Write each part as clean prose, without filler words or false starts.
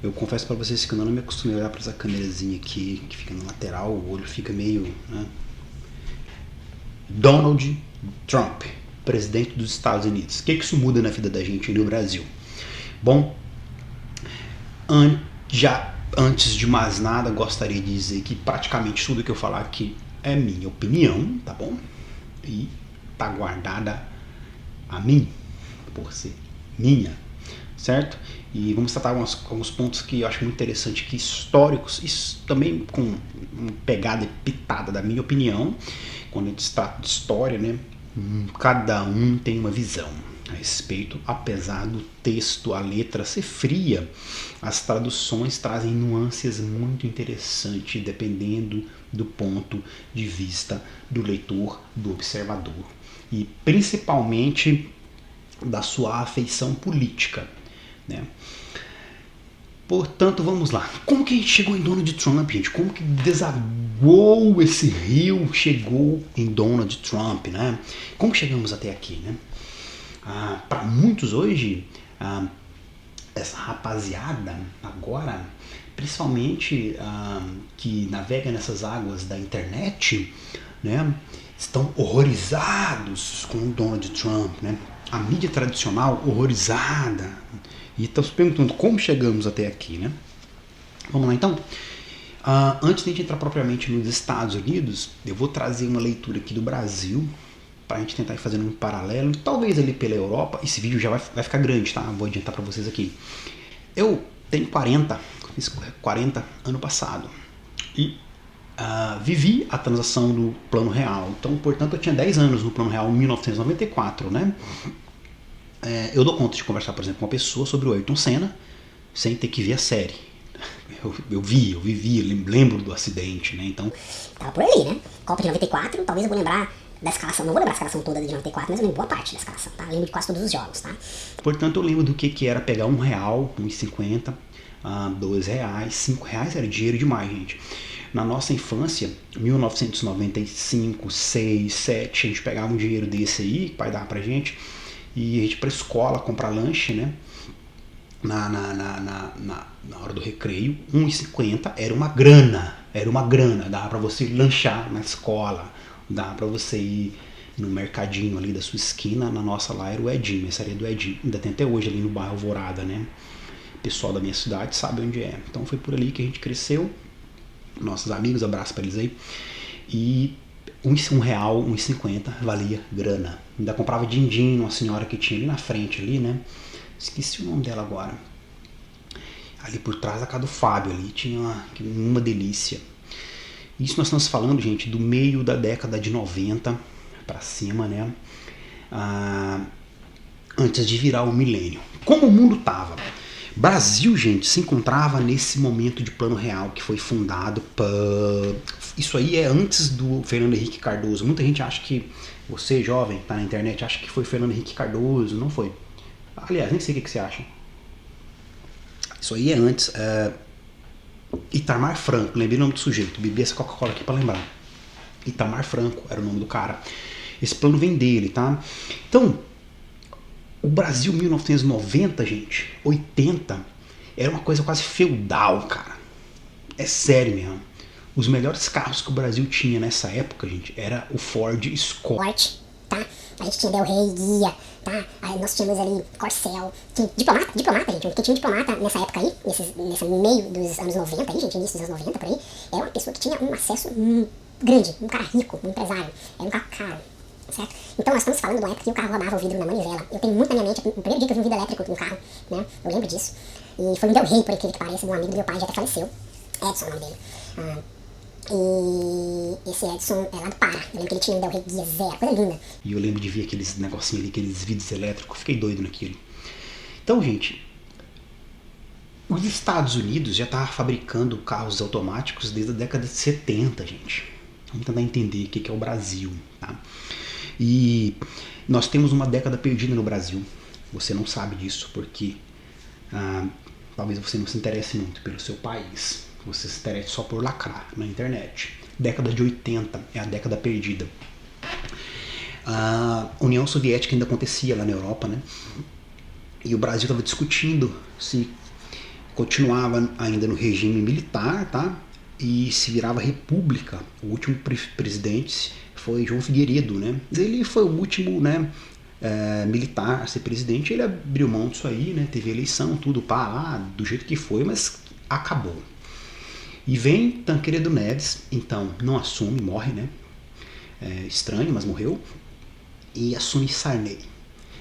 Eu confesso pra vocês que eu não me acostumei a olhar pra essa câmerazinha aqui, que fica na lateral, o olho fica meio, né? Donald Trump, presidente dos Estados Unidos. O que isso muda na vida da gente no Brasil? Bom, antes de mais nada, gostaria de dizer que praticamente tudo que eu falar aqui é minha opinião, tá bom? E tá guardada a mim, por ser minha, certo? E vamos tratar alguns pontos que eu acho muito interessante, que históricos, isso também com uma pegada pitada da minha opinião. Quando a gente trata de história, né? Cada um tem uma visão a respeito, apesar do texto, a letra ser fria, as traduções trazem nuances muito interessantes, dependendo do ponto de vista do leitor, do observador, e principalmente da sua afeição política, né? Portanto, vamos lá. Como que a gente chegou em Donald Trump, gente? Como que desaguou esse rio, chegou em Donald Trump, né? Como chegamos até aqui, né? Para muitos hoje, essa rapaziada agora, principalmente que navega nessas águas da internet, né? Estão horrorizados com o Donald Trump, né? A mídia tradicional horrorizada. E estão se perguntando como chegamos até aqui, né? Vamos lá então? Antes de a gente entrar propriamente nos Estados Unidos, eu vou trazer uma leitura aqui do Brasil, para a gente tentar ir fazendo um paralelo, talvez ali pela Europa. Esse vídeo já vai ficar grande, tá? Vou adiantar para vocês aqui. Eu tenho 40, fiz 40 ano passado. E vivi a transação do Plano Real. Então, portanto, eu tinha 10 anos no Plano Real em 1994, né? Eu dou conta de conversar, por exemplo, com uma pessoa sobre o Ayrton Senna sem ter que ver a série. Eu vivi, lembro do acidente, né? Então, tava por ali, né? Copa de 94, talvez eu vou lembrar da escalação, não vou lembrar a escalação toda de 94, mas eu lembro boa parte da escalação, tá? Eu lembro de quase todos os jogos, tá? Portanto, eu lembro do que era pegar R$1, R$1,50, R$2, R$5 era dinheiro demais, gente. Na nossa infância, 1995, 6, 7, a gente pegava um dinheiro desse aí, que o pai dava pra gente, e a gente ia pra escola comprar lanche, né? Na hora do recreio, R$1,50 era uma grana, dava pra você lanchar na escola, dava pra você ir no mercadinho ali da sua esquina. Na nossa lá era o Edinho, essa era do Edinho, ainda tem até hoje ali no bairro Alvorada, né? O pessoal da minha cidade sabe onde é, então foi por ali que a gente cresceu, nossos amigos, abraço pra eles aí. E R$1, R$1,50 valia grana. Ainda comprava din-din numa senhora que tinha ali na frente ali, né? Esqueci o nome dela agora. Ali por trás da casa do Fábio ali tinha uma delícia. Isso nós estamos falando, gente, do meio da década de 90 para cima, né? Antes de virar o milênio. Como o mundo tava? Brasil, gente, se encontrava nesse momento de Plano Real que foi fundado. Isso aí é antes do Fernando Henrique Cardoso. Muita gente acha que, você jovem, tá na internet, acha que foi Fernando Henrique Cardoso. Não foi. Aliás, nem sei o que você acha. Isso aí é antes. Itamar Franco, lembrei o nome do sujeito. Bebi essa Coca-Cola aqui pra lembrar. Itamar Franco era o nome do cara. Esse plano vem dele, tá? Então, o Brasil 1990, gente, 80, era uma coisa quase feudal, cara. É sério mesmo. Os melhores carros que o Brasil tinha nessa época, gente, era o Ford Escort, tá? A gente tinha Del Rey, Guia, tá? Aí nós tínhamos ali Corcel, tinha diplomata, gente, porque tinha um diplomata nessa época aí, nesse meio dos anos 90 aí, gente, início dos anos 90 por aí, era uma pessoa que tinha um acesso grande, um cara rico, um empresário, era um carro caro, certo? Então nós estamos falando de uma época que o carro rodava o vidro na manivela. Eu tenho muito na minha mente, o primeiro dia que eu vi um vidro elétrico no carro, né, eu lembro disso, e foi um Del Rey, por aquele que pareça, de um amigo do meu pai, já até faleceu, Edson é o nome dele. E esse Edson é lá do Pará. Eu lembro que ele tinha um Del Rey Guia Zero, coisa linda. E eu lembro de ver aqueles negocinhos ali, aqueles vidros elétricos, fiquei doido naquilo. Então, gente, os Estados Unidos já estavam fabricando carros automáticos desde a década de 70, gente. Vamos tentar entender o que é o Brasil, tá? E nós temos uma década perdida no Brasil. Você não sabe disso porque talvez você não se interesse muito pelo seu país. Você se interessa só por lacrar na internet. Década de 80 é a década perdida. A União Soviética ainda acontecia lá na Europa, né? E o Brasil estava discutindo se continuava ainda no regime militar, tá? E se virava república. O último presidente foi João Figueiredo, né? Ele foi o último, né, militar a ser presidente. Ele abriu mão disso aí, né? Teve eleição, tudo pá, lá, do jeito que foi, mas acabou. E vem Tancredo Neves, então não assume, morre, né? Estranho, mas morreu. E assume Sarney.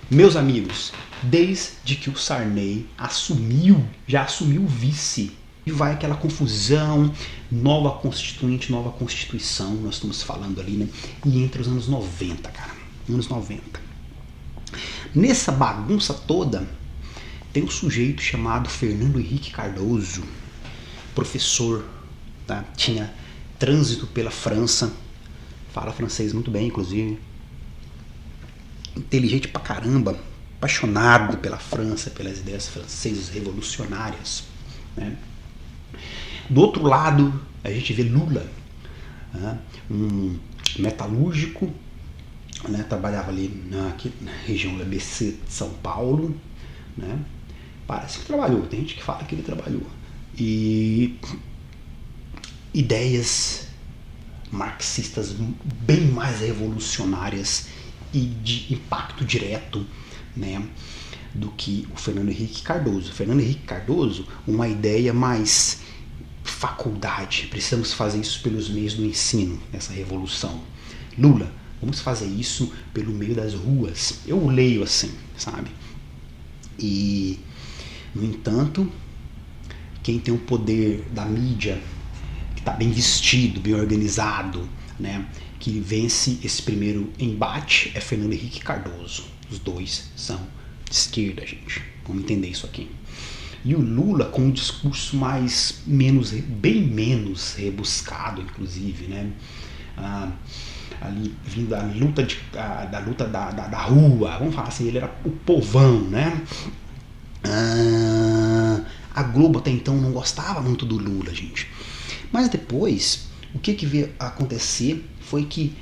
Meus amigos, desde que o Sarney assumiu, já assumiu o vice, e vai aquela confusão, nova constituinte, nova constituição, nós estamos falando ali, né? E entre os anos 90, cara, anos 90. Nessa bagunça toda, tem um sujeito chamado Fernando Henrique Cardoso, professor, tá? Tinha trânsito pela França, fala francês muito bem, inclusive, inteligente pra caramba, apaixonado pela França, pelas ideias francesas revolucionárias, né? Do outro lado, a gente vê Lula, né? Um metalúrgico, né? Trabalhava ali na região da ABC de São Paulo, né? Parece que trabalhou, tem gente que fala que ele trabalhou. E ideias marxistas bem mais revolucionárias e de impacto direto, né, do que o Fernando Henrique Cardoso. Fernando Henrique Cardoso, uma ideia mais faculdade, precisamos fazer isso pelos meios do ensino, essa revolução. Lula, vamos fazer isso pelo meio das ruas. Eu leio assim, sabe? E, no entanto, quem tem o poder da mídia, que está bem vestido, bem organizado, né, que vence esse primeiro embate, é Fernando Henrique Cardoso. Os dois são de esquerda, gente. Vamos entender isso aqui. E o Lula com um discurso bem menos rebuscado, inclusive, né? Ali vindo da luta da rua, vamos falar assim, ele era o povão, né? A Globo até então não gostava muito do Lula, gente. Mas depois, o que veio a acontecer foi que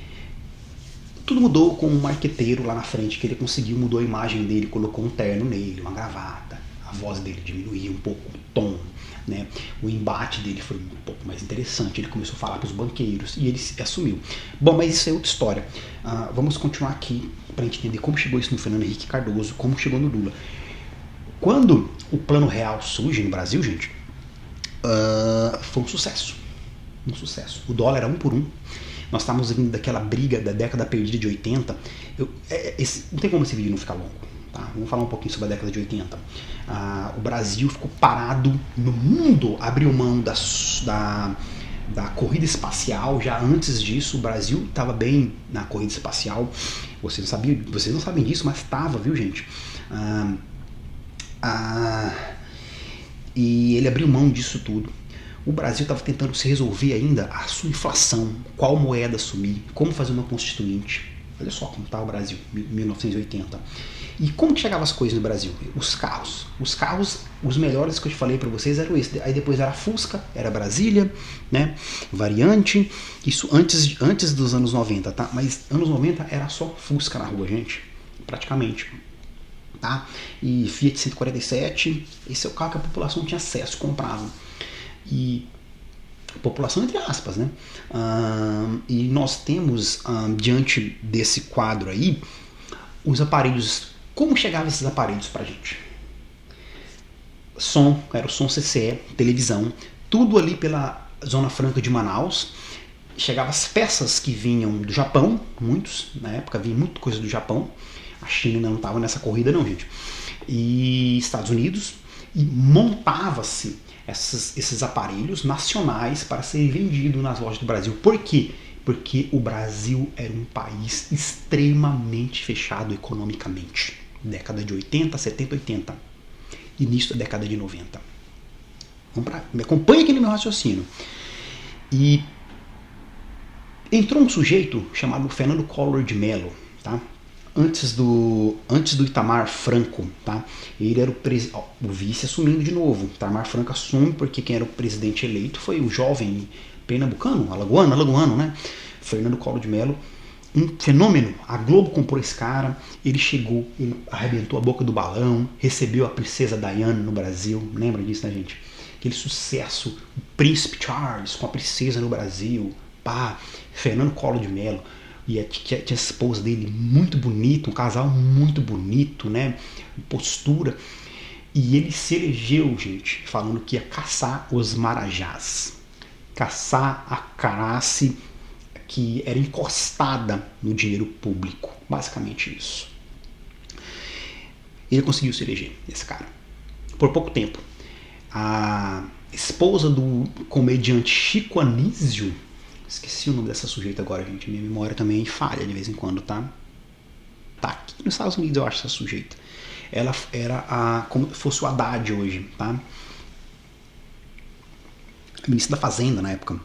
tudo mudou com um marqueteiro lá na frente, que ele mudou a imagem dele, colocou um terno nele, uma gravata, a voz dele diminuía um pouco o tom, né? O embate dele foi um pouco mais interessante, ele começou a falar para os banqueiros e ele se assumiu. Bom, mas isso é outra história. Vamos continuar aqui para a gente entender como chegou isso no Fernando Henrique Cardoso, como chegou no Lula. Quando o Plano Real surge no Brasil, gente, foi um sucesso. Um sucesso. O dólar era 1 por 1. Nós estávamos vindo daquela briga da década perdida de 80. Não tem como esse vídeo não ficar longo. Tá? Vamos falar um pouquinho sobre a década de 80. O Brasil ficou parado no mundo, abriu mão da corrida espacial. Já antes disso, o Brasil estava bem na corrida espacial. Vocês não sabem disso, mas estava, viu, gente? E ele abriu mão disso tudo. O Brasil estava tentando se resolver ainda a sua inflação, qual moeda assumir, como fazer uma constituinte. Olha só como estava o Brasil em 1980. E como que chegavam as coisas no Brasil? Os carros. Os carros, os melhores que eu te falei para vocês eram esses. Aí depois era Fusca, era Brasília, né? Variante. Isso antes dos anos 90, tá? Mas anos 90 era só Fusca na rua, gente. Praticamente. Tá? E Fiat 147, esse é o carro que a população tinha acesso, comprava. E população entre aspas, né? E nós temos, diante desse quadro aí, os aparelhos. Como chegavam esses aparelhos pra gente? Som, era o som CCE, televisão, tudo ali pela Zona Franca de Manaus. Chegavam as peças que vinham do Japão, muitos, na época vinha muita coisa do Japão. A China não estava nessa corrida não, gente. E Estados Unidos. E montava-se esses aparelhos nacionais para serem vendidos nas lojas do Brasil. Por quê? Porque o Brasil era um país extremamente fechado economicamente. Década de 80, 70, 80. Início da década de 90. Me acompanha aqui no meu raciocínio. E entrou um sujeito chamado Fernando Collor de Mello, tá? Antes do Itamar Franco, tá? Ele era o vice assumindo de novo. Itamar Franco assume porque quem era o presidente eleito foi o jovem pernambucano, alagoano, né? Fernando Collor de Mello um fenômeno. A Globo comprou esse cara, ele chegou, ele arrebentou a boca do balão, recebeu a princesa Diana no Brasil, lembra disso, né, gente? Aquele sucesso, o príncipe Charles com a princesa no Brasil, pá, Fernando Collor de Mello e tinha a esposa dele muito bonita, um casal muito bonito, né? Postura. E ele se elegeu, gente, falando que ia caçar os marajás, caçar a classe que era encostada no dinheiro público, basicamente isso. Ele conseguiu se eleger, esse cara, por pouco tempo. A esposa do comediante Chico Anísio, esqueci o nome dessa sujeita agora, gente, minha memória também falha de vez em quando, tá? Tá aqui nos Estados Unidos, eu acho, essa sujeita. Ela era como se fosse o Haddad hoje, tá? Ministra da Fazenda na época.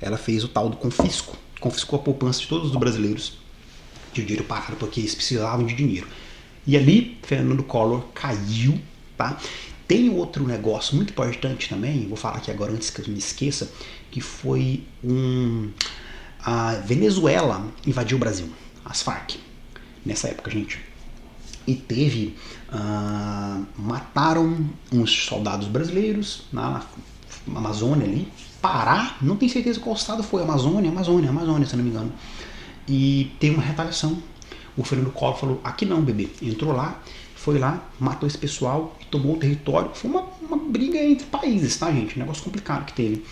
Ela fez o tal do confisco, confiscou a poupança de todos os brasileiros de dinheiro parado, porque eles precisavam de dinheiro. E ali, Fernando Collor caiu, tá? Tem outro negócio muito importante também, vou falar aqui agora antes que eu me esqueça, que foi a Venezuela invadiu o Brasil, as Farc, nessa época, gente. E teve, mataram uns soldados brasileiros na Amazônia ali, Pará, não tenho certeza qual estado foi, Amazônia, se eu não me engano. E teve uma retaliação. O Fernando Collor falou, aqui não, bebê. Entrou lá, foi lá, matou esse pessoal, tomou o território. Foi uma briga entre países, tá, gente? Um negócio complicado que teve.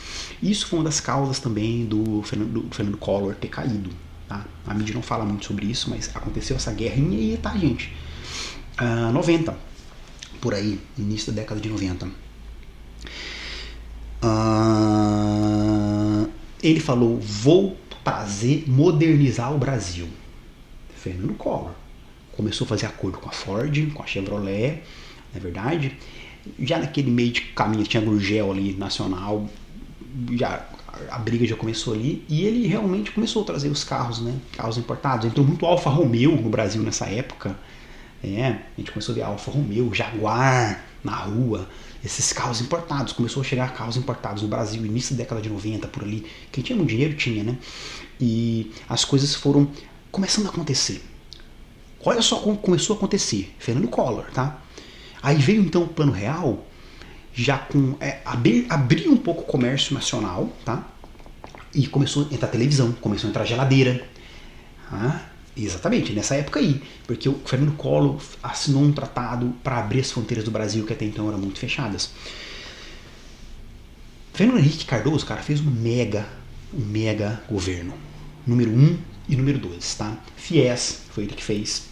Isso foi uma das causas também do Fernando Collor ter caído, tá? A mídia não fala muito sobre isso, mas aconteceu essa guerrinha aí, tá, gente? 90, por aí, início da década de 90. Ele falou, vou trazer, modernizar o Brasil. Fernando Collor começou a fazer acordo com a Ford, com a Chevrolet, não é verdade? Já naquele meio de caminho tinha a Gurgel ali, nacional, já a briga já começou ali, e ele realmente começou a trazer os carros, né? Carros importados. Entrou muito Alfa Romeo no Brasil nessa época. A gente começou a ver Alfa Romeo, Jaguar na rua, esses carros importados. Começou a chegar carros importados no Brasil, início da década de 90, por ali. Quem tinha muito dinheiro tinha, né? E as coisas foram começando a acontecer. Olha só como começou a acontecer. Fernando Collor, tá? Aí veio então o Plano Real, já com abrir um pouco o comércio nacional, tá? E começou a entrar televisão, começou a entrar geladeira. Exatamente, nessa época aí, porque o Fernando Collor assinou um tratado para abrir as fronteiras do Brasil, que até então eram muito fechadas. Fernando Henrique Cardoso, cara, fez um mega governo. Número 1 e número 2, tá? FIES, foi ele que fez,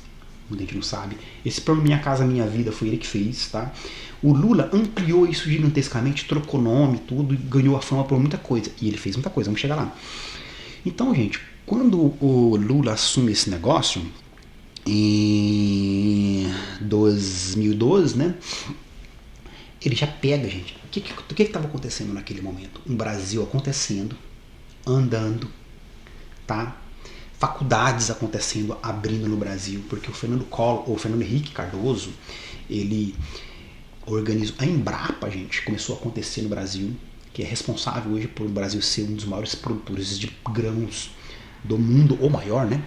muita gente não sabe. Esse plano Minha Casa Minha Vida foi ele que fez, tá? O Lula ampliou isso gigantescamente, trocou nome, tudo, e ganhou a fama por muita coisa. E ele fez muita coisa, vamos chegar lá. Então, gente, quando o Lula assume esse negócio, em 2012, né? Ele já pega, gente. O que estava acontecendo naquele momento? Um Brasil acontecendo, andando, tá? Faculdades acontecendo, abrindo no Brasil, porque o Fernando Henrique Cardoso, ele organizou a Embrapa, gente, começou a acontecer no Brasil, que é responsável hoje por o Brasil ser um dos maiores produtores de grãos do mundo, ou maior, né?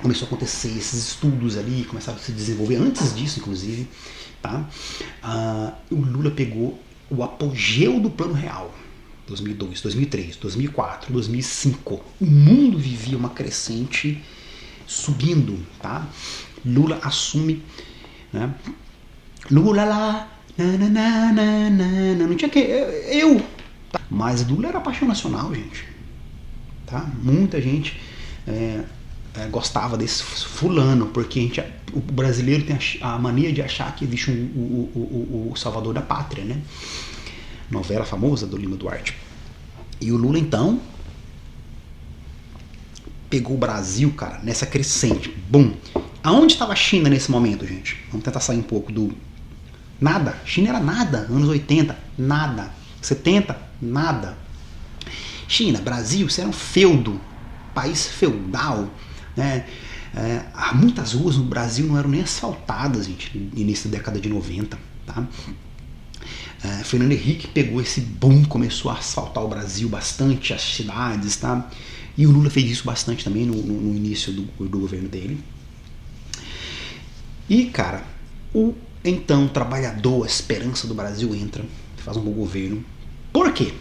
Começou a acontecer esses estudos ali, começaram a se desenvolver antes disso, inclusive, tá? O Lula pegou o apogeu do Plano Real, 2002, 2003, 2004, 2005. O mundo vivia uma crescente subindo, tá? Lula assume, né? Lula lá, não tinha que tá? Mas Lula era paixão nacional, gente, tá? Muita gente gostava desse fulano, porque o brasileiro tem a mania de achar que existe o salvador da pátria, né? Novela famosa do Lima Duarte. E o Lula, então, pegou o Brasil, cara, nessa crescente. Bum! Aonde estava a China nesse momento, gente? Vamos tentar sair um pouco do... Nada. China era nada. Anos 80, nada. 70, nada. China, Brasil, isso era um feudo. País feudal, né? Muitas ruas no Brasil não eram nem asfaltadas, gente, no início da década de 90, tá? Fernando Henrique pegou esse boom, começou a asfaltar o Brasil bastante, as cidades, tá? E o Lula fez isso bastante também no início do governo dele. E, cara, o então trabalhador, a esperança do Brasil entra, faz um bom governo. Por quê?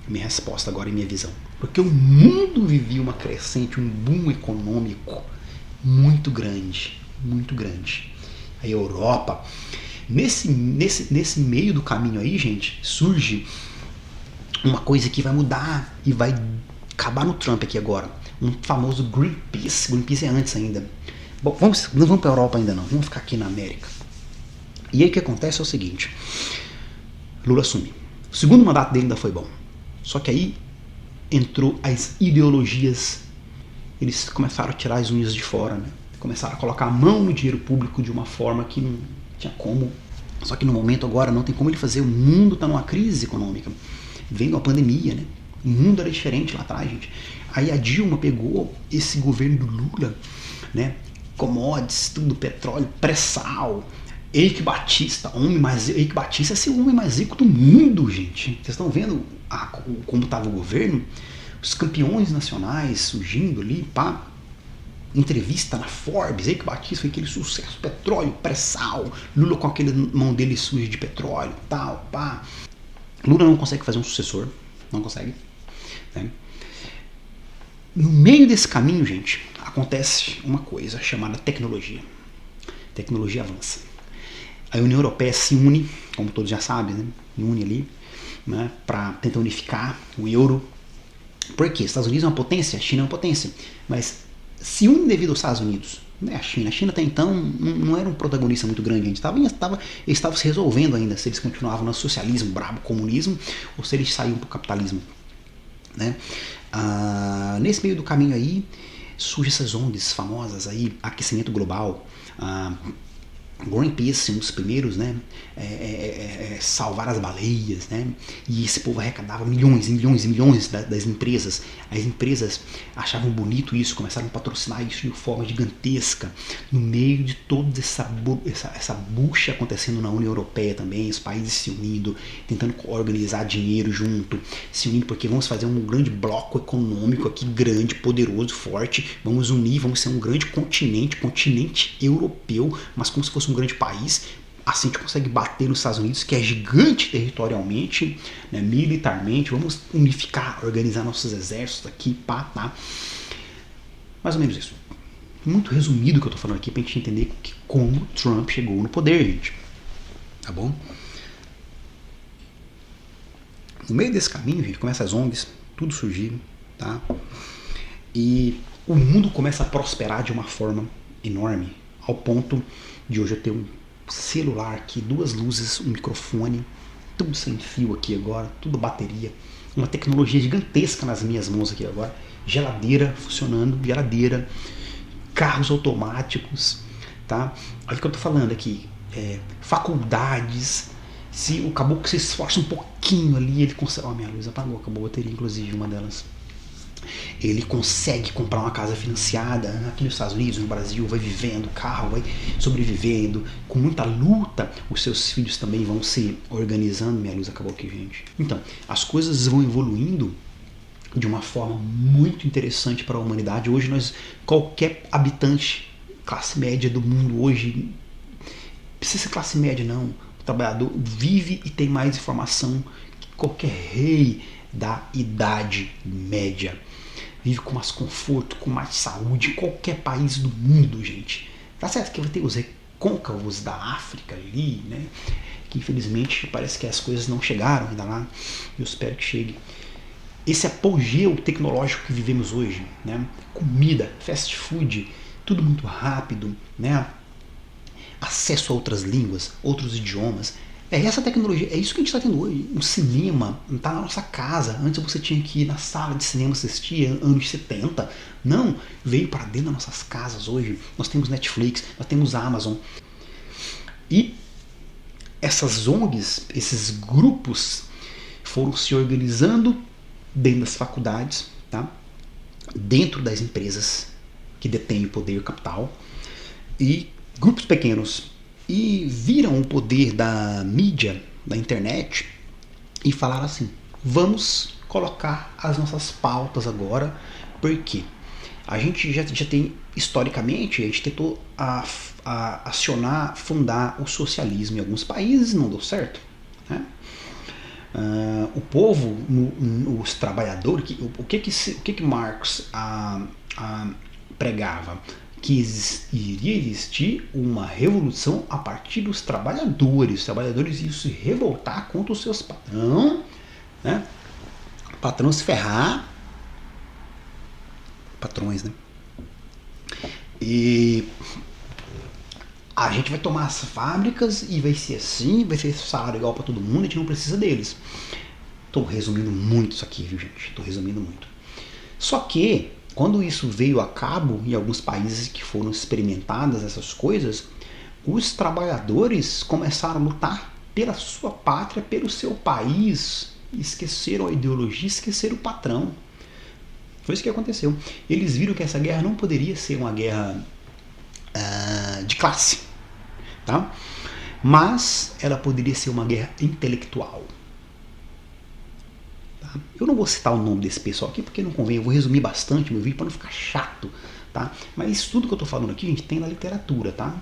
Minha resposta agora e minha visão. Porque o mundo vivia uma crescente, um boom econômico muito grande, muito grande. A Europa, nesse meio do caminho aí, gente, surge uma coisa que vai mudar e vai acabar no Trump aqui agora. Um famoso Greenpeace. Greenpeace é antes ainda. Bom, não vamos para a Europa ainda não, vamos ficar aqui na América. E aí o que acontece é o seguinte, Lula assume. O segundo mandato dele ainda foi bom. Só que aí entrou as ideologias, eles começaram a tirar as unhas de fora, né? Começaram a colocar a mão no dinheiro público de uma forma que não tinha como. Só que no momento agora não tem como ele fazer, o mundo está numa crise econômica. Vem uma pandemia, né? O mundo era diferente lá atrás, gente. Aí a Dilma pegou esse governo do Lula, né? Commodities, tudo, petróleo, pré-sal, Eike Batista, Eike Batista é o homem mais rico do mundo, gente. Vocês estão vendo como estava o governo? Os campeões nacionais surgindo ali, pá. Entrevista na Forbes, Eike Batista foi aquele sucesso, petróleo, pré-sal, Lula com aquele mão dele suja de petróleo, tal, pá. Lula não consegue fazer um sucessor, não consegue, né? No meio desse caminho, gente, acontece uma coisa chamada tecnologia. Tecnologia avança. A União Europeia se une, como todos já sabem, né? Une ali, né? Para tentar unificar o euro. Por quê? Estados Unidos é uma potência, a China é uma potência, mas se une devido aos Estados Unidos. Não é a China. A China até então não era um protagonista muito grande. Eles estavam se resolvendo ainda se eles continuavam no socialismo, brabo, comunismo, ou se eles saíam para o capitalismo, né? Nesse meio do caminho aí surgem essas ONGs famosas aí, aquecimento global, Greenpeace, um dos primeiros, né, salvar as baleias, né, e esse povo arrecadava milhões e milhões e milhões das empresas. As empresas achavam bonito isso, começaram a patrocinar isso de forma gigantesca, no meio de toda essa bucha acontecendo na União Europeia também, os países se unindo, tentando organizar dinheiro junto, se unindo porque vamos fazer um grande bloco econômico aqui, grande, poderoso, forte, vamos unir, vamos ser um grande continente europeu, mas como se fosse um grande país. Assim a gente consegue bater nos Estados Unidos, que é gigante territorialmente, né, militarmente. Vamos unificar, organizar nossos exércitos aqui, pá. Mais ou menos isso. Muito resumido o que eu tô falando aqui pra gente entender como Trump chegou no poder, gente. Tá bom? No meio desse caminho, gente, começa as ONGs, tudo surgir, tá? E o mundo começa a prosperar de uma forma enorme, ao ponto de hoje eu ter um celular aqui, 2 luzes, um microfone, tudo sem fio aqui agora, tudo bateria, uma tecnologia gigantesca nas minhas mãos aqui agora, geladeira funcionando, carros automáticos, tá? Olha o que eu tô falando aqui, faculdades, se o caboclo se esforça um pouquinho ali, ele consegue, minha luz apagou, acabou a bateria, inclusive, uma delas. Ele consegue comprar uma casa financiada aqui nos Estados Unidos, no Brasil, vai vivendo, carro, vai sobrevivendo, com muita luta, os seus filhos também vão se organizando. Minha luz acabou aqui, gente. Então, as coisas vão evoluindo de uma forma muito interessante para a humanidade. Hoje qualquer habitante, classe média do mundo hoje, não precisa ser classe média não, o trabalhador vive e tem mais informação que qualquer rei da Idade Média. Vive com mais conforto, com mais saúde, em qualquer país do mundo, gente. Tá certo que vai ter os recôncavos da África ali, né? Que infelizmente parece que as coisas não chegaram ainda lá. Eu espero que chegue. Esse apogeu tecnológico que vivemos hoje, né? Comida, fast food, tudo muito rápido, né? Acesso a outras línguas, outros idiomas. Essa tecnologia, é isso que a gente está tendo hoje. O cinema está na nossa casa. Antes você tinha que ir na sala de cinema assistir, anos 70. Não, veio para dentro das nossas casas hoje. Nós temos Netflix, nós temos Amazon. E essas ONGs, esses grupos foram se organizando dentro das faculdades, tá? Dentro das empresas que detêm o poder e o capital. E grupos pequenos e viram o poder da mídia, da internet e falaram assim, vamos colocar as nossas pautas agora Por quê? A gente já tem, historicamente, a gente tentou fundar o socialismo em alguns países, não deu certo, né? O povo, os trabalhadores, o que Marx pregava? Que iria existir uma revolução a partir dos trabalhadores. Os trabalhadores iam se revoltar contra os seus patrões, né? O patrão se ferrar, patrões, né? E a gente vai tomar as fábricas e vai ser assim, vai ser salário igual para todo mundo, a gente não precisa deles. Estou resumindo muito isso aqui, viu, gente? Estou resumindo muito. Só que, quando isso veio a cabo, em alguns países que foram experimentadas essas coisas, os trabalhadores começaram a lutar pela sua pátria, pelo seu país, esqueceram a ideologia, esqueceram o patrão. Foi isso que aconteceu. Eles viram que essa guerra não poderia ser uma guerra de classe, tá? Mas ela poderia ser uma guerra intelectual. Tá? Eu não vou citar o nome desse pessoal aqui porque não convém, eu vou resumir bastante meu vídeo para não ficar chato, tá? Mas isso tudo que eu tô falando aqui, gente, tem na literatura, tá? Não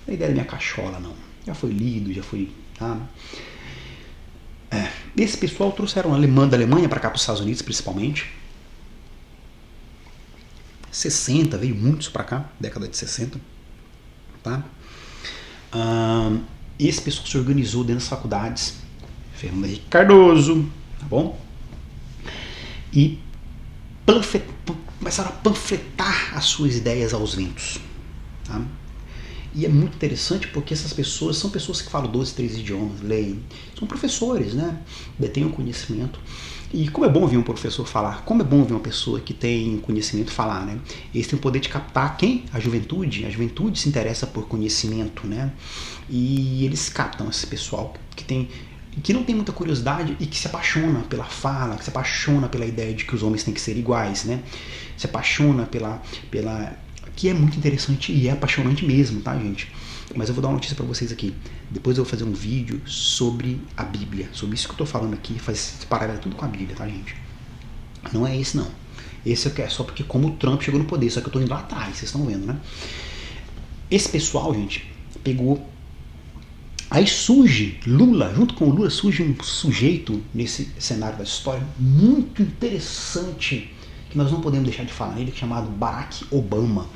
é ideia da minha cachola, não. Já foi lido, já foi, tá? Esse pessoal trouxeram da Alemanha para cá, para os Estados Unidos, principalmente. 60, veio muitos para cá, década de 60, tá? Esse pessoal se organizou dentro das faculdades, Fernando Henrique Cardoso, tá bom? E começaram a panfletar as suas ideias aos ventos, tá? E é muito interessante porque essas pessoas são pessoas que falam 2, 3 idiomas, leem, são professores, né? Detêm o conhecimento. E como é bom ouvir um professor falar, como é bom ouvir uma pessoa que tem conhecimento falar, né? Eles têm o poder de captar quem? A juventude se interessa por conhecimento, né? E eles captam esse pessoal que não tem muita curiosidade e que se apaixona pela fala, que se apaixona pela ideia de que os homens têm que ser iguais, né? Se apaixona pela que é muito interessante e é apaixonante mesmo, tá, gente? Mas eu vou dar uma notícia pra vocês aqui. Depois eu vou fazer um vídeo sobre a Bíblia, sobre isso que eu tô falando aqui, faz paralelo tudo com a Bíblia, tá, gente? Não é esse, não. Esse é só porque como o Trump chegou no poder, só que eu tô indo lá atrás, vocês estão vendo, né? Esse pessoal, gente, pegou... Aí surge Lula, junto com o Lula surge um sujeito nesse cenário da história muito interessante, que nós não podemos deixar de falar nele, chamado Barack Obama.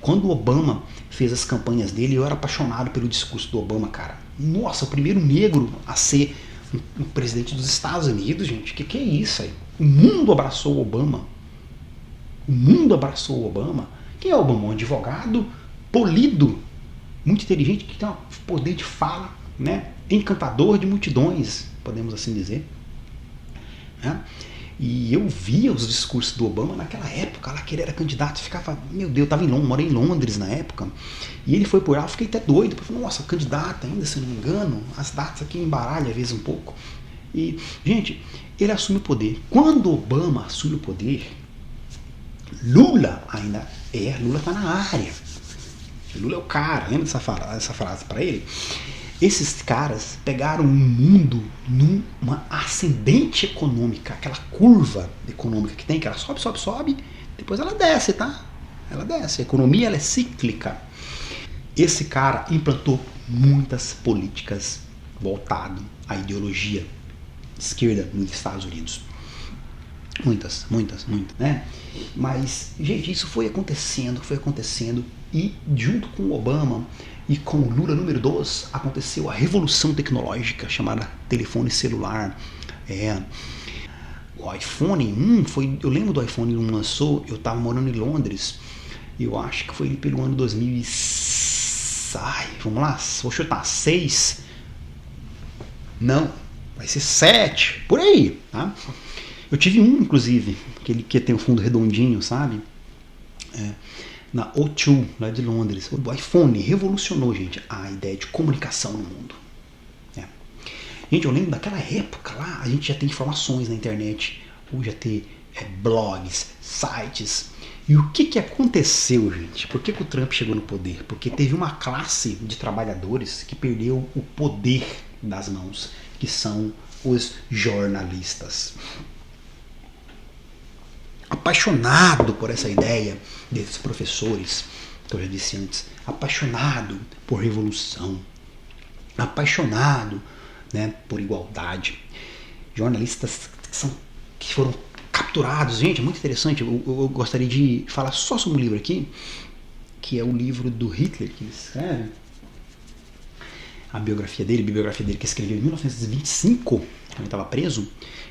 Quando o Obama fez as campanhas dele, eu era apaixonado pelo discurso do Obama, cara. Nossa, o primeiro negro a ser o presidente dos Estados Unidos, gente. Que é isso aí? O mundo abraçou o Obama. O mundo abraçou o Obama. Quem é o Obama? Um advogado polido, muito inteligente, que tem um poder de fala, né? Encantador de multidões, podemos assim dizer. Né? E eu via os discursos do Obama naquela época, lá que ele era candidato, ficava, meu Deus, morei em Londres na época, e ele foi por lá, eu fiquei até doido, falei, nossa, candidato ainda, se não me engano, as datas aqui embaralham às vezes um pouco. E, gente, ele assume o poder. Quando Obama assume o poder, Lula tá na área. Lula é o cara, lembra dessa frase para ele? Esses caras pegaram o mundo numa ascendente econômica, aquela curva econômica que tem, que ela sobe, sobe, sobe, depois ela desce, tá? Ela desce. A economia ela é cíclica. Esse cara implantou muitas políticas voltadas à ideologia esquerda nos Estados Unidos. Muitas, né? Mas, gente, isso foi acontecendo, e junto com o Obama e com o Lula número 2, aconteceu a revolução tecnológica chamada telefone celular. O iPhone 1 foi, eu lembro do iPhone 1 lançou, eu estava morando em Londres, eu acho que foi pelo ano 2000 vamos lá, vou chutar, 6, não, vai ser 7, por aí, tá? Eu tive um, inclusive, aquele que tem um fundo redondinho, sabe? Na O2, lá de Londres. O iPhone revolucionou, gente, a ideia de comunicação no mundo. Gente, eu lembro daquela época lá, a gente já tem informações na internet, hoje já tem blogs, sites. E o que aconteceu, gente? Por que o Trump chegou no poder? Porque teve uma classe de trabalhadores que perdeu o poder das mãos, que são os jornalistas. apaixonado por essa ideia desses professores, que eu já disse antes, apaixonado por revolução, apaixonado, né, por igualdade. Jornalistas que foram capturados. Gente, é muito interessante. Eu gostaria de falar só sobre um livro aqui, que é o livro do Hitler, que ele escreve. A bibliografia dele que escreveu em 1925, quando ele estava preso.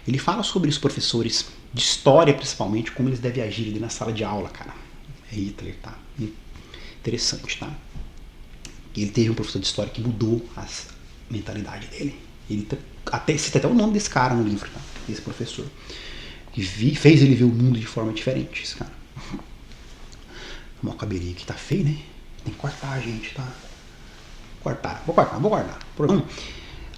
Ele fala sobre os professores de história, principalmente, como eles devem agir ali na sala de aula, cara. É Hitler, tá? Interessante, tá? Ele teve um professor de história que mudou a mentalidade dele. Ele cita até o nome desse cara no livro, tá? Desse professor. Que fez ele ver o mundo de forma diferente, esse cara. O meu cabelinho aqui tá feio, né? Tem que cortar, gente, tá? Vou guardar.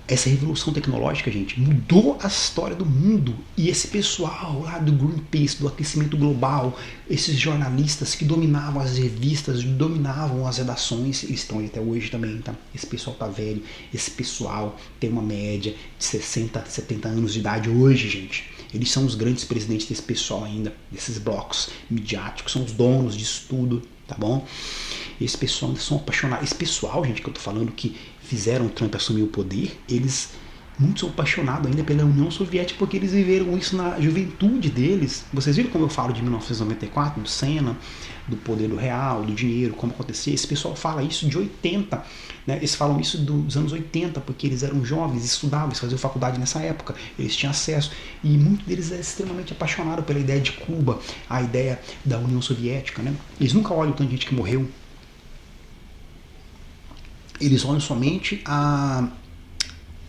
Essa revolução tecnológica, gente, mudou a história do mundo. E esse pessoal lá do Greenpeace, do aquecimento global, esses jornalistas que dominavam as revistas, dominavam as redações, eles estão aí até hoje também, tá? Esse pessoal tá velho, esse pessoal tem uma média de 60, 70 anos de idade hoje, gente. Eles são os grandes presidentes desse pessoal ainda, desses blocos midiáticos, são os donos disso tudo, tá bom? Esse pessoal ainda são apaixonados. Esse pessoal, gente, que eu tô falando que fizeram o Trump assumir o poder, eles muitos são apaixonados ainda pela União Soviética porque eles viveram isso na juventude deles. Vocês viram como eu falo de 1994, do Senna, do poder do real, do dinheiro, como acontecia? Esse pessoal fala isso de 80, né? Eles falam isso dos anos 80 porque eles eram jovens, estudavam, eles faziam faculdade nessa época, eles tinham acesso e muitos deles é extremamente apaixonado pela ideia de Cuba, a ideia da União Soviética, né? Eles nunca olham tanta gente que morreu. Eles olham somente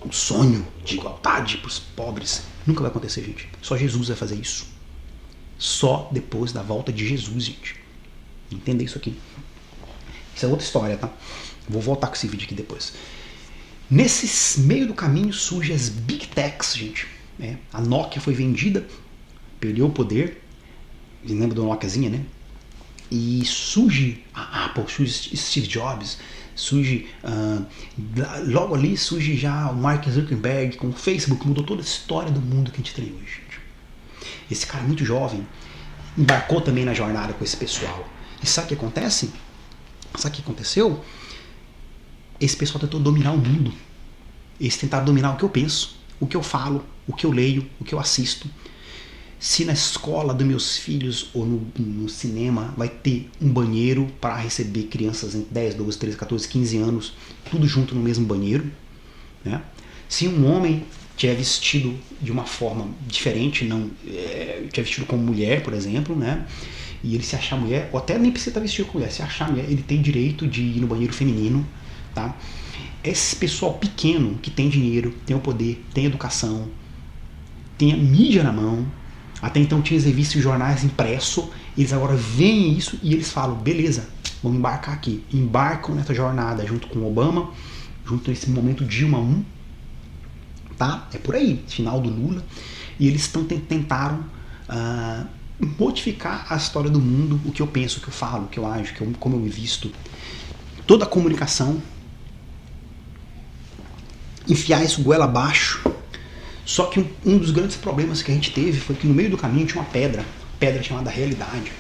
o sonho de igualdade para os pobres. Nunca vai acontecer, gente. Só Jesus vai fazer isso. Só depois da volta de Jesus, gente. Entenda isso aqui. Isso é outra história, tá? Vou voltar com esse vídeo aqui depois. Nesse meio do caminho surgem as Big Techs, gente. A Nokia foi vendida, perdeu o poder. Lembra do Nokiazinha, né? E surge a Apple, surge Steve Jobs, surge logo ali surge já o Mark Zuckerberg com o Facebook, mudou toda a história do mundo que a gente tem hoje, gente. Esse cara muito jovem embarcou também na jornada com esse pessoal. E sabe o que acontece? Sabe o que aconteceu? Esse pessoal tentou dominar o mundo. Eles tentaram dominar o que eu penso, o que eu falo, o que eu leio, o que eu assisto. Se na escola dos meus filhos ou no cinema vai ter um banheiro para receber crianças entre 10, 12, 13, 14, 15 anos, tudo junto no mesmo banheiro, né? Se um homem tiver vestido de uma forma diferente, não tiver vestido como mulher, por exemplo, né? E ele se achar mulher, ou até nem precisa estar vestido como mulher, se achar mulher, ele tem direito de ir no banheiro feminino, tá? Esse pessoal pequeno que tem dinheiro, tem o poder, tem educação, tem a mídia na mão. Até então tinha as revistas e jornais impressos, eles agora veem isso e eles falam, beleza, vamos embarcar aqui. Embarcam nessa jornada junto com Obama, junto nesse momento Dilma 1, tá? É por aí, final do Lula. E eles tentaram modificar a história do mundo, o que eu penso, o que eu falo, o que eu ajo, como eu me visto. Toda a comunicação, enfiar isso goela abaixo. Só que um dos grandes problemas que a gente teve foi que no meio do caminho tinha uma pedra chamada realidade.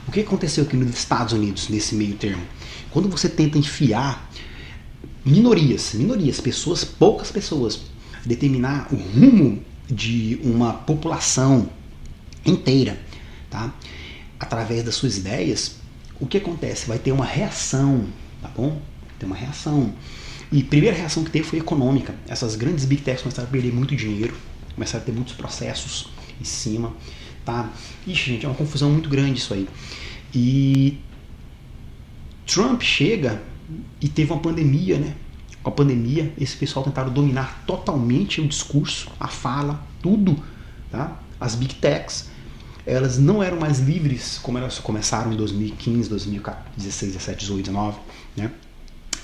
O que aconteceu aqui nos Estados Unidos, nesse meio termo? Quando você tenta enfiar minorias, poucas pessoas, determinar o rumo de uma população inteira, tá? Através das suas ideias, o que acontece? Vai ter uma reação, tá bom? Tem uma reação. E a primeira reação que teve foi econômica. Essas grandes Big Techs começaram a perder muito dinheiro, começaram a ter muitos processos em cima, tá? Ixi, gente, é uma confusão muito grande isso aí. E Trump chega e teve uma pandemia, né? Com a pandemia, esse pessoal tentaram dominar totalmente o discurso, a fala, tudo, tá? As Big Techs, elas não eram mais livres como elas começaram em 2015, 2016, 17, 18, 19, né?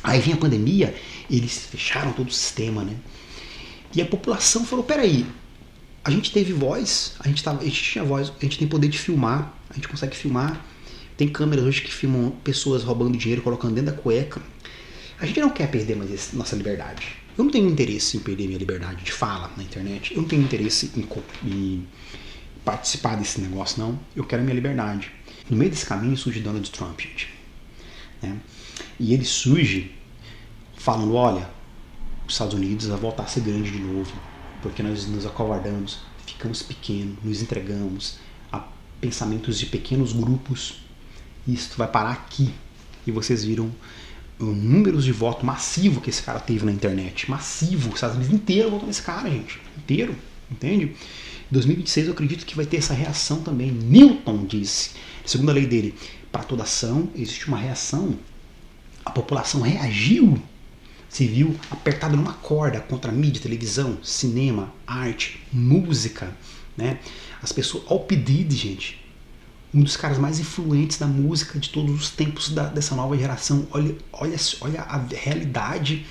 Aí vem a pandemia, eles fecharam todo o sistema, né? E a população falou, peraí, a gente teve voz, a gente tinha voz, a gente tem poder de filmar, a gente consegue filmar, tem câmeras hoje que filmam pessoas roubando dinheiro, colocando dentro da cueca. A gente não quer perder mais nossa liberdade. Eu não tenho interesse em perder minha liberdade de fala na internet, eu não tenho interesse em participar desse negócio, não. Eu quero a minha liberdade. No meio desse caminho surge Donald Trump, gente. Né? E ele surge falando, olha, os Estados Unidos vai voltar a ser grande de novo, porque nós nos acovardamos, ficamos pequenos, nos entregamos a pensamentos de pequenos grupos, e isso vai parar aqui. E vocês viram números de voto massivo que esse cara teve na internet. Massivo. Os Estados Unidos inteiro votou nesse cara, gente. Inteiro. Entende? Em 2026 eu acredito que vai ter essa reação também. Newton disse, segundo a lei dele, para toda ação existe uma reação. A população reagiu, se viu apertada numa corda contra a mídia, televisão, cinema, arte, música, né? As pessoas, ao pedido, gente, um dos caras mais influentes da música de todos os tempos dessa nova geração. Olha a realidade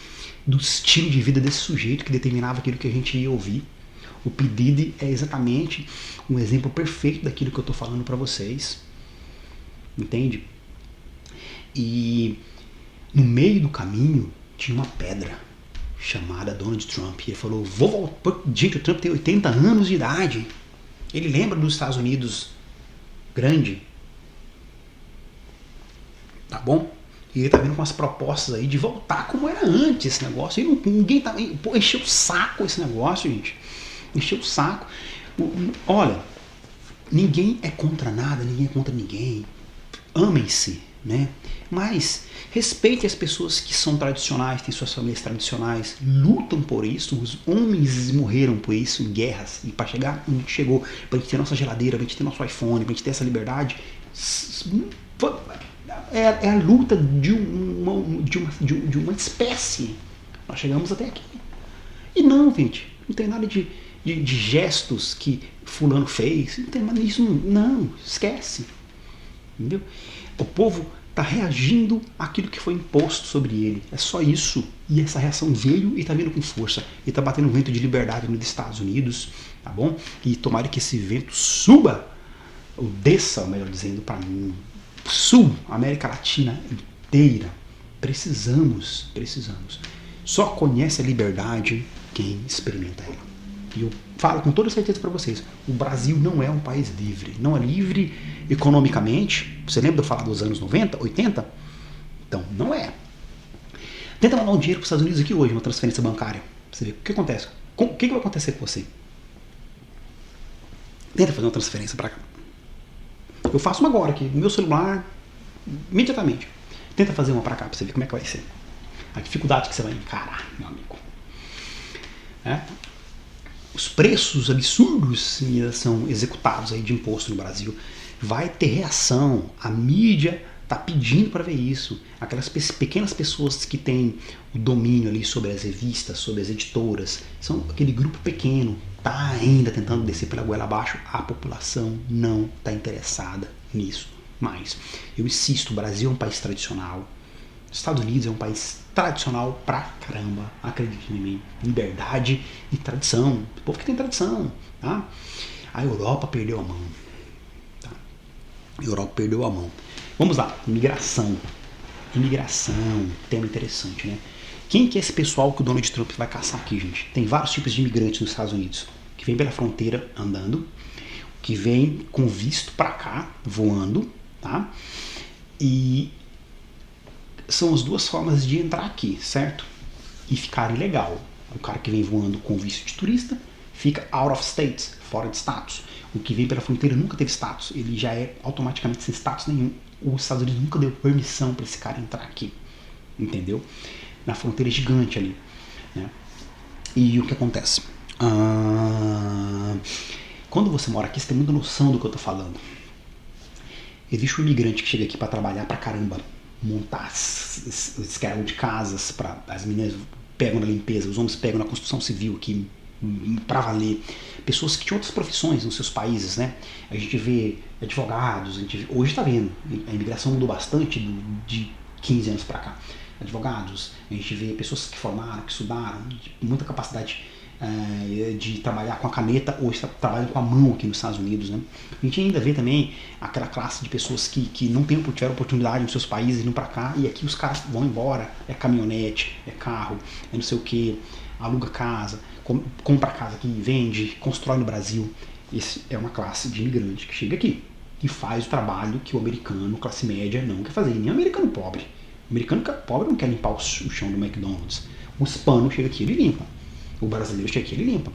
do estilo de vida desse sujeito que determinava aquilo que a gente ia ouvir. O P. Diddy é exatamente um exemplo perfeito daquilo que eu estou falando para vocês. Entende? E no meio do caminho tinha uma pedra chamada Donald Trump. E ele falou, vou voltar. Gente, o Trump tem 80 anos de idade. Ele lembra dos Estados Unidos grande. Tá bom? E ele tá vindo com as propostas aí de voltar como era antes esse negócio. E ninguém tá. Pô, encheu o saco esse negócio, gente. Encheu o saco. Olha, ninguém é contra nada, ninguém é contra ninguém. Amem-se, né? Mas respeite as pessoas que são tradicionais, têm suas famílias tradicionais, lutam por isso. Os homens morreram por isso em guerras. E para chegar onde chegou, para gente ter nossa geladeira, para gente ter nosso iPhone, para gente ter essa liberdade, é a luta de uma espécie. Nós chegamos até aqui. E não, gente, não tem nada de gestos que fulano fez. Não tem nada disso. Não, esquece. Entendeu? O povo está reagindo àquilo que foi imposto sobre ele. É só isso. E essa reação veio e está vindo com força. E está batendo um vento de liberdade nos Estados Unidos, tá bom? E tomara que esse vento suba, ou desça, melhor dizendo, para sul, América Latina inteira. Precisamos. Só conhece a liberdade quem experimenta ela. E eu falo com toda certeza para vocês, o Brasil não é um país livre. Não é livre economicamente. Você lembra de eu falar dos anos 90, 80? Então, não é. Tenta mandar um dinheiro para os Estados Unidos aqui hoje, uma transferência bancária. Pra você ver o que acontece. O que vai acontecer com você? Tenta fazer uma transferência para cá. Eu faço uma agora aqui, no meu celular, imediatamente. Tenta fazer uma para cá para você ver como é que vai ser. A dificuldade que você vai encarar, meu amigo. Os preços absurdos que são executados aí de imposto no Brasil, vai ter reação. A mídia está pedindo para ver isso. Aquelas pequenas pessoas que têm o domínio ali sobre as revistas, sobre as editoras, são aquele grupo pequeno, está ainda tentando descer pela goela abaixo. A população não está interessada nisso mais. Eu insisto, o Brasil é um país tradicional. Os Estados Unidos é um país tradicional pra caramba, acredite em mim. Liberdade e tradição. O povo que tem tradição, tá? A Europa perdeu a mão. Tá? A Europa perdeu a mão. Vamos lá, imigração. Imigração, tema interessante, né? Quem que é esse pessoal que o Donald Trump vai caçar aqui, gente? Tem vários tipos de imigrantes nos Estados Unidos. Que vem pela fronteira andando, que vem com visto pra cá, voando, tá? E são as duas formas de entrar aqui, certo? E ficar ilegal. O cara que vem voando com visto de turista fica out of state, fora de status. O que vem pela fronteira nunca teve status, ele já é automaticamente sem status nenhum. Os Estados Unidos nunca deu permissão para esse cara entrar aqui, entendeu? Na fronteira gigante ali, né? E o que acontece? Quando você mora aqui, você tem muita noção do que eu tô falando. Existe um imigrante que chega aqui para trabalhar pra caramba, montar escravo de casas, para as meninas pegam na limpeza, os homens pegam na construção civil aqui para valer. Pessoas que tinham outras profissões nos seus países, né? A gente vê advogados, hoje está vendo, a imigração mudou bastante de 15 anos para cá. Advogados, a gente vê pessoas que formaram, que estudaram, muita capacidade de trabalhar com a caneta, hoje trabalham com a mão aqui nos Estados Unidos, né? A gente ainda vê também aquela classe de pessoas que não tiveram oportunidade nos seus países e não para cá, e aqui os caras vão embora, é caminhonete, é carro, é não sei o que, aluga casa, compra casa aqui, vende, constrói no Brasil. Esse é uma classe de imigrante que chega aqui e faz o trabalho que o americano, classe média, não quer fazer. E nem o americano pobre. O americano pobre não quer limpar o chão do McDonald's. O hispano chega aqui e ele limpa. O brasileiro chega aqui e ele limpa.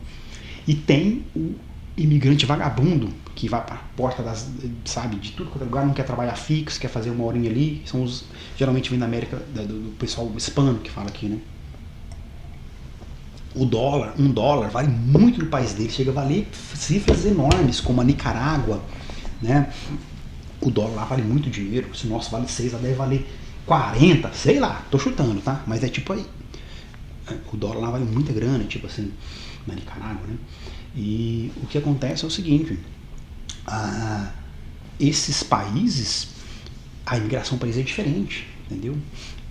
E tem o imigrante vagabundo que vai para a porta das, sabe, de tudo quanto é lugar, não quer trabalhar fixo, quer fazer uma horinha ali. São os, geralmente vem da América, do pessoal hispano que fala aqui, né? O dólar, $1 vale muito no país dele, chega a valer cifras enormes, como a Nicarágua, né? O dólar lá vale muito dinheiro, se o nosso vale 6, lá deve valer 40, sei lá, tô chutando, tá? Mas é tipo aí, o dólar lá vale muita grana, tipo assim, na Nicarágua, né? E o que acontece é o seguinte, esses países, a imigração para eles é diferente, entendeu?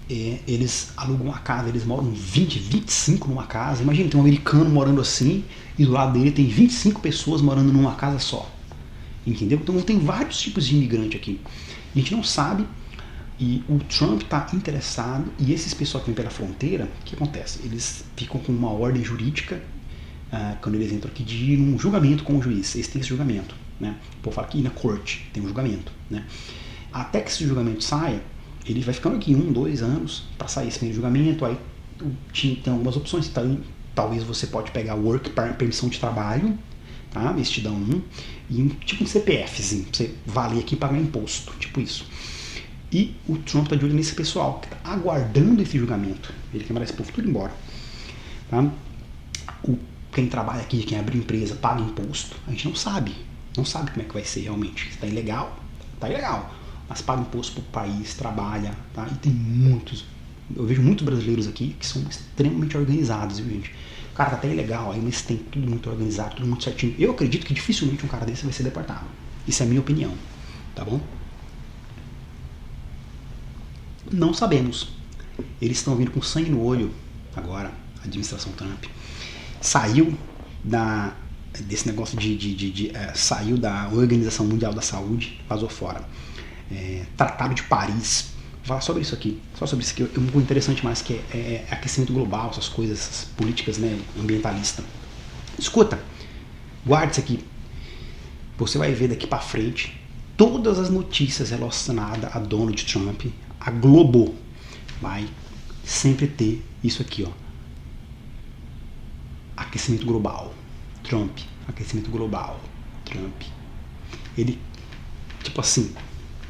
Eles alugam uma casa, eles moram 20, 25 numa casa. Imagina, tem um americano morando assim e do lado dele tem 25 pessoas morando numa casa só. Entendeu? Então tem vários tipos de imigrante aqui. A gente não sabe e o Trump está interessado e esses pessoal que vêm pela fronteira, o que acontece? Eles ficam com uma ordem jurídica quando eles entram aqui de ir num julgamento com o juiz. Eles têm esse julgamento, né? O povo fala que ir na corte tem um julgamento, né? Até que esse julgamento saia, ele vai ficando aqui 1, 2 anos para sair esse primeiro julgamento. Aí tem algumas opções, então, talvez você pode pegar work, permissão de trabalho, tá? Eles te dão e tipo um CPFzinho, pra você valer aqui e pagar imposto, tipo isso. E o Trump tá de olho nesse pessoal que tá aguardando esse julgamento. Ele quer mandar esse povo tudo embora, tá? Quem trabalha aqui, quem abre empresa, paga imposto, a gente não sabe como é que vai ser realmente. Se tá ilegal, mas paga imposto pro país, trabalha, tá? E tem muitos, eu vejo muitos brasileiros aqui que são extremamente organizados, viu, gente? O cara tá até ilegal aí, mas tem tudo muito organizado, tudo muito certinho. Eu acredito que dificilmente um cara desse vai ser deportado. Isso é a minha opinião, tá bom? Não sabemos. Eles estão vindo com sangue no olho agora, a administração Trump. Saiu desse negócio saiu da Organização Mundial da Saúde, vazou fora. Tratado de Paris, vou falar sobre isso aqui, só sobre isso aqui, é um pouco interessante mais, que é aquecimento global, essas coisas, essas políticas, né, ambientalistas. Escuta, guarde isso aqui, você vai ver daqui pra frente todas as notícias relacionadas a Donald Trump, a Globo vai sempre ter isso aqui, ó, aquecimento global, Trump, aquecimento global, Trump. Ele, tipo assim,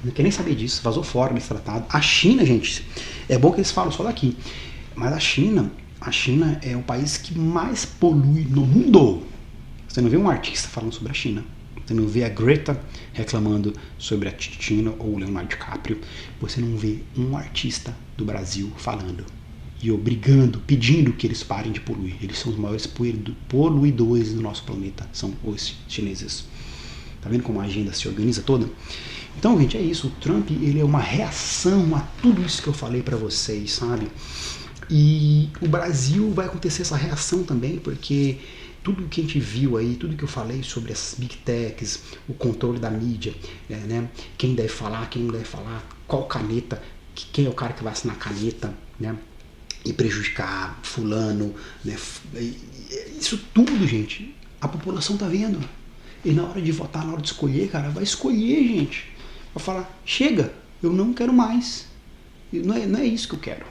não quer nem saber disso, vazou fora desse tratado. A China, gente, é bom que eles falam só daqui, mas a China é o país que mais polui no mundo. Você não vê um artista falando sobre a China, você não vê a Greta reclamando sobre a China ou o Leonardo DiCaprio, você não vê um artista do Brasil falando e obrigando, pedindo que eles parem de poluir. Eles são os maiores poluidores do nosso planeta, são os chineses. Tá vendo como a agenda se organiza toda? Então, gente, é isso. O Trump, ele é uma reação a tudo isso que eu falei pra vocês, sabe? E o Brasil vai acontecer essa reação também, porque tudo que a gente viu aí, tudo que eu falei sobre as big techs, o controle da mídia, né? Quem deve falar, quem não deve falar, qual caneta, quem é o cara que vai assinar a caneta, né? E prejudicar fulano, né? Isso tudo, gente, a população tá vendo. E na hora de votar, na hora de escolher, cara, vai escolher, gente. Vai falar, chega, eu não quero mais. Não é isso que eu quero.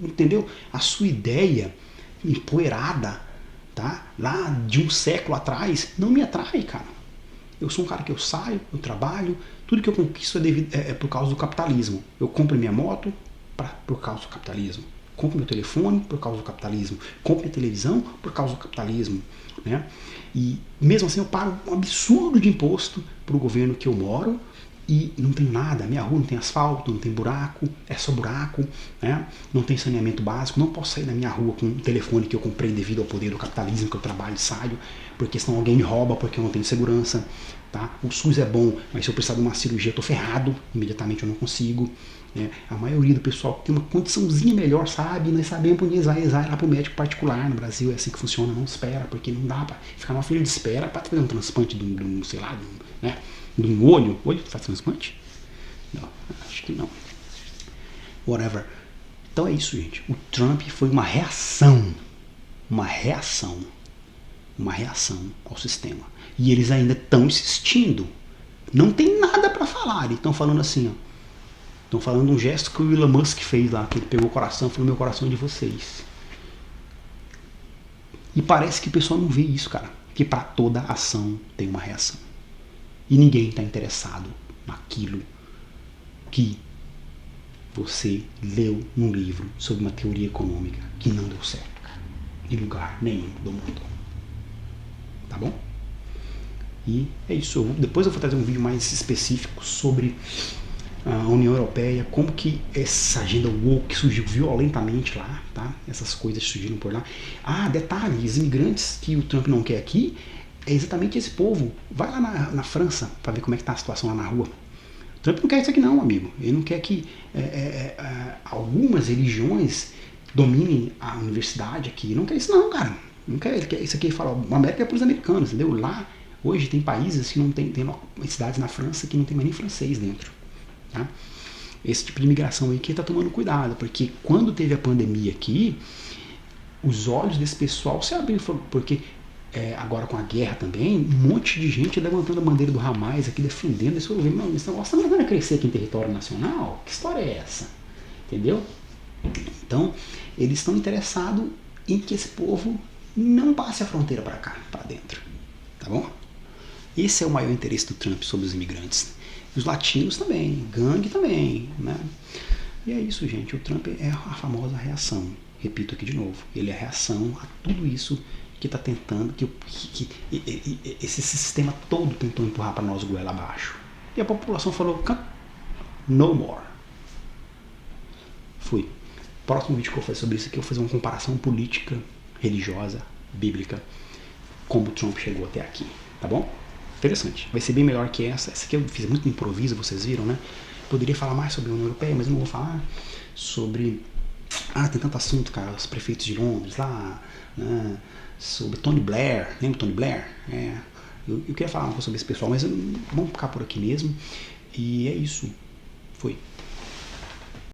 Entendeu? A sua ideia empoeirada, tá? Lá de um século atrás, não me atrai, cara. Eu sou um cara que eu saio, eu trabalho, tudo que eu conquisto é por causa do capitalismo. Eu compro minha moto por causa do capitalismo. Compro meu telefone por causa do capitalismo. Compro minha televisão por causa do capitalismo, né? E mesmo assim eu pago um absurdo de imposto para o governo que eu moro e não tem nada. Minha rua não tem asfalto, não tem buraco, é só buraco, né? Não tem saneamento básico. Não posso sair da minha rua com um telefone que eu comprei devido ao poder do capitalismo que eu trabalho e saio, porque senão alguém me rouba, porque eu não tenho segurança, tá? O SUS é bom, mas se eu precisar de uma cirurgia eu tô ferrado, imediatamente eu não consigo. A maioria do pessoal tem uma condiçãozinha melhor, sabe? Nós sabemos onde eles vai lá pro médico particular. No Brasil é assim que funciona, não espera, porque não dá pra ficar numa fila de espera pra fazer um transplante sei lá, né? De um olho. Olho faz transplante? Não, acho que não. Whatever. Então é isso, gente. O Trump foi uma reação. Uma reação uma reação ao sistema. E eles ainda estão insistindo. Não tem nada para falar. Eles estão falando assim, ó. Estão falando um gesto que o Elon Musk fez lá, que ele pegou o coração e falou: meu coração é de vocês. E parece que o pessoal não vê isso, cara. Que para toda ação tem uma reação. E ninguém está interessado naquilo que você leu num livro sobre uma teoria econômica que não deu certo, cara. Em lugar nenhum do mundo. Tá bom? E é isso. Depois eu vou trazer um vídeo mais específico sobre a União Europeia, como que essa agenda woke surgiu violentamente lá, tá? Essas coisas surgiram por lá. Ah, detalhe, os imigrantes que o Trump não quer aqui, é exatamente esse povo. Vai lá na França para ver como é que tá a situação lá na rua. O Trump não quer isso aqui não, amigo. Ele não quer que algumas religiões dominem a universidade aqui. Não quer isso não, cara. Não quer, ele quer isso aqui. Ele fala, a América é para os americanos, entendeu? Lá, hoje tem países que não tem cidades na França que não tem mais nem francês dentro. Tá? Esse tipo de imigração aí que está tomando cuidado, porque quando teve a pandemia aqui, os olhos desse pessoal se abriram, porque agora com a guerra também, um monte de gente levantando a bandeira do Hamas aqui, defendendo esse governo. Esse negócio não vai crescer aqui em território nacional? Que história é essa? Entendeu? Então, eles estão interessados em que esse povo não passe a fronteira para cá, para dentro. Tá bom? Esse é o maior interesse do Trump sobre os imigrantes. Os latinos também, gangue também, né? E é isso, gente. O Trump é a famosa reação. Repito aqui de novo. Ele é a reação a tudo isso que está tentando, que esse sistema todo tentou empurrar para nós goela abaixo. E a população falou, no more. Fui. Próximo vídeo que eu vou fazer sobre isso aqui, eu vou fazer uma comparação política, religiosa, bíblica, como o Trump chegou até aqui, tá bom? Interessante. Vai ser bem melhor que essa. Essa aqui eu fiz muito improviso, vocês viram, né? Poderia falar mais sobre a União Europeia, mas não vou falar sobre... tem tanto assunto, cara. Os prefeitos de Londres lá, né? Sobre Tony Blair. Lembra Tony Blair? Eu queria falar um pouco sobre esse pessoal, mas vamos ficar por aqui mesmo. E é isso. Foi.